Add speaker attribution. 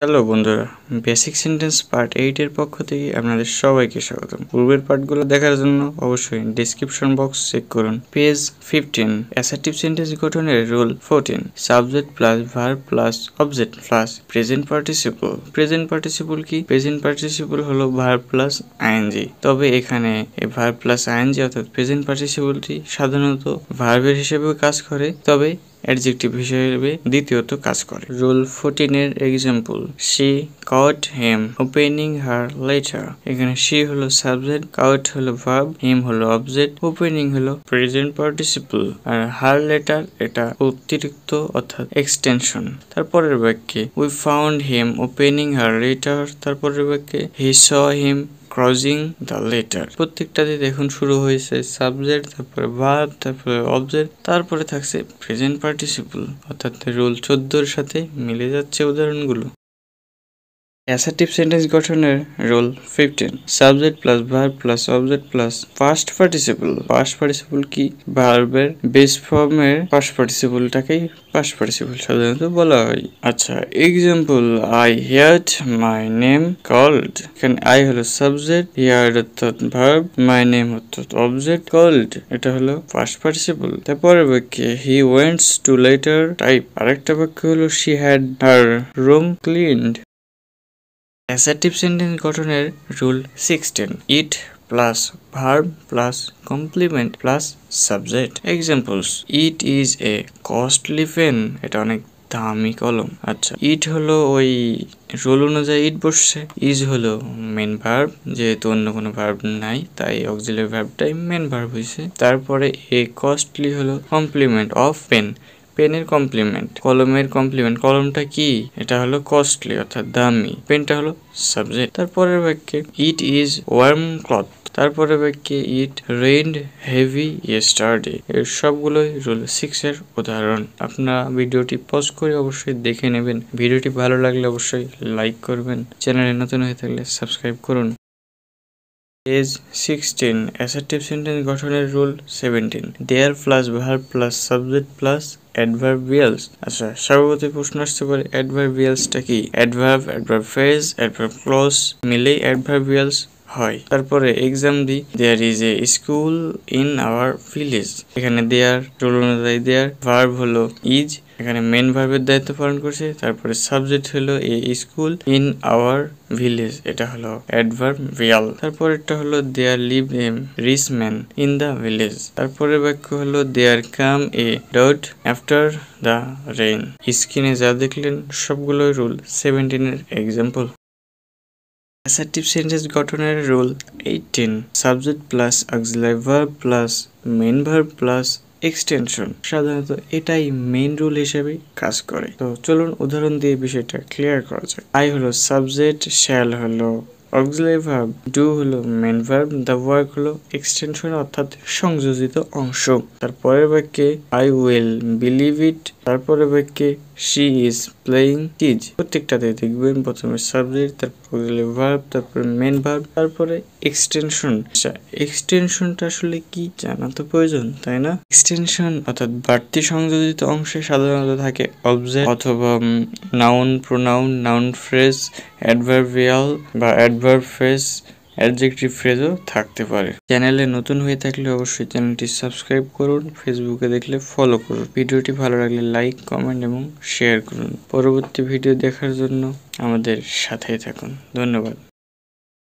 Speaker 1: Hello বন্ধুরা, basic sentence part 8 এর পক্ষ থেকে আপনাদের সবাইকে স্বাগতম। পূর্বের পার্টগুলো দেখার জন্য অবশ্যই ডেসক্রিপশন বক্স চেক করুন। পেজ 15, অ্যাসার্টিভ সেন্টেন্স গঠনের rule 14, subject plus verb plus object plus present participle. Present participle কি? প্রেজেন্ট পার্টিসিপল হলো ভার্ব প্লাস আইএনজি। তবে এখানে এই ভার্ব প্লাস আইএনজি অর্থাৎ প্রেজেন্ট পার্টিসিপলটি সাধারণত ভার্বের হিসেবেও কাজ করে, তবে অ্যাডজেক্টিভ হিসেবে দ্বিতীয়ত কাজ করে। রুল 14 এর example, she caught him opening her letter। এখানে শি হলো সাবজেক্ট, কাউট হলো ভার্ব, হিম হলো অবজেক্ট, ওপেনিং হলো প্রেজেন্ট পার্টিসিপল, আর হার লেটার এটা অতিরিক্ত অর্থাৎ এক্সটেনশন। তারপরের বাক্যে we found him opening her letter. তারপরের বাক্যে হি স হিম ক্রসিং দ্য লেটার। প্রত্যেকটাতে দেখুন শুরু হয়েছে সাবজেক্ট, তারপরে ভার্ব, তারপরে অবজেক্ট, তারপরে থাকছে প্রেজেন্ট পার্টিসিপল, অর্থাৎ রুল 14 এর সাথে মিলে যাচ্ছে উদাহরণগুলো। অ্যাসার্টিভ সেন্টেন্স গঠনের rule 15, subject plus verb plus object plus past participle. Past participle কি? ভার্বের বেস ফর্মের পাস্ট পার্টিসিপলটাকেই পাস্ট পার্টিসিপল সাধারণত বলা হয়। আচ্ছা, example, I heard my name called. এখানে আই হলো সাবজেক্ট, হিয়ার্ড অর্থাৎ ভার্ব, মাই নেম অর্থাৎ অবজেক্ট, কল্ড এটা হলো পাস্ট পার্টিসিপল। তারপরের বাক্যে he wents to letter type. আরেকটা বাক্য হলো she had her room cleaned. Assertive sentence গঠনের rule 16, it plus verb plus complement plus subject. Examples, it is a costly pen. এটা অনেক দামি কলম। আচ্ছা, ইট হলো ওই রুল অনুযায়ী ইট বসছে। ইজ হলো মেন ভার্ব, যেহেতু অন্য কোনো ভার্ব নাই তাই অক্সিলারি ভার্বটাই মেন ভার্ব হয়েছে। তারপরে এ কস্টলি হলো কমপ্লিমেন্ট অফ পেন, পেনের কমপ্লিমেন্ট, কলমের কমপ্লিমেন্ট। কলমটা কি? এটা হলো কস্টলি অর্থাৎ দামি, পেনটা হলো সাবজেক্ট। তারপরের বাক্যে ইট ইজ ওয়ার্ম ক্লথ। তারপরে বাক্যে ইট রেইনড হেভি ইয়েস্টারডে। এর সবগুলোই রুল 6 এর উদাহরণ। আপনারা ভিডিওটি পজ করে অবশ্যই দেখে নেবেন। ভিডিওটি ভালো লাগলে অবশ্যই লাইক করবেন, চ্যানেলে নতুন হয়ে থাকলে সাবস্ক্রাইব করুন। পেজ 16, অ্যাসার্টিভ সেন্টেন্স গঠনের rule 17, there plus verb plus subject plus adverbials. আচ্ছা, স্বভাবতই প্রশ্ন আসতে পারে অ্যাডভার্বিয়ালসটা কি? Adverb, adverb phrase, adverb clause মিলেই অ্যাডভার্বিয়ালস হয়। তারপরে exam the, there is a school in our village. এখানে দেয়ার রুল অনুযায়ী দেয়ার, ভার্ব হলো ইজ, এখানে মেন ভার্বের দায়িত্ব পালন করছে। তারপরে সাবজেক্ট হলো a school in our village, এটা হলো অ্যাডভার্বিয়াল। তারপরেরটা হলো দেয়ার live a rich man in the village. তারপরে বাক্য হলো there come a dot after the rain. স্ক্রিনে যা দেখলেন সবগুলো রুল 17 এর এক্সাম্পল। অ্যাসার্টিভ সেন্টেন্স গঠনের rule 18, subject plus auxiliary verb plus main verb plus extension. সাধারণত এটাই মেইন রুল হিসেবে কাজ করে। তো চলুন উদাহরণ দিয়ে বিষয়টা ক্লিয়ার করা যাক। আই হলো সাবজেক্ট, শ্যাল হলো অক্সিলারি ভার্ব, ডু হলো মেইন ভার্ব, দ্য ওয়ার্ক হলো এক্সটেনশন অর্থাৎ সংযোজিত অংশ। তারপরের বাক্যে আই উইল বিলিভ ইট। তারপরে বাক্যে শি ইজ প্লেইং টিজ। প্রত্যেকটাতে দেখবেন প্রথমে সাবজেক্ট, তারপর অক্সিলারি ভার্ব, তারপরে মেইন ভার্ব, তারপরে এক্সটেনশন। আচ্ছা, এক্সটেনশনটা আসলে কি জানা তো প্রয়োজন, তাই না? এক্সটেনশন অর্থাৎ বাড়তি সংযোজিত অংশে সাধারণত থাকে অবজেক্ট অথবা noun, pronoun, noun phrase, adverbial বা অ্যাডভার্ব ফ্রেজ, অ্যাডজেক্টিভ ফ্রেজও থাকতে পারে। চ্যানেলে নতুন হয়ে থাকলে অবশ্যই চ্যানেলটি সাবস্ক্রাইব করুন, ফেসবুকে দেখলে ফলো করুন। ভিডিওটি ভালো লাগলে লাইক, কমেন্ট এবং শেয়ার করুন। পরবর্তী ভিডিও দেখার জন্য আমাদের সাথেই থাকুন। ধন্যবাদ।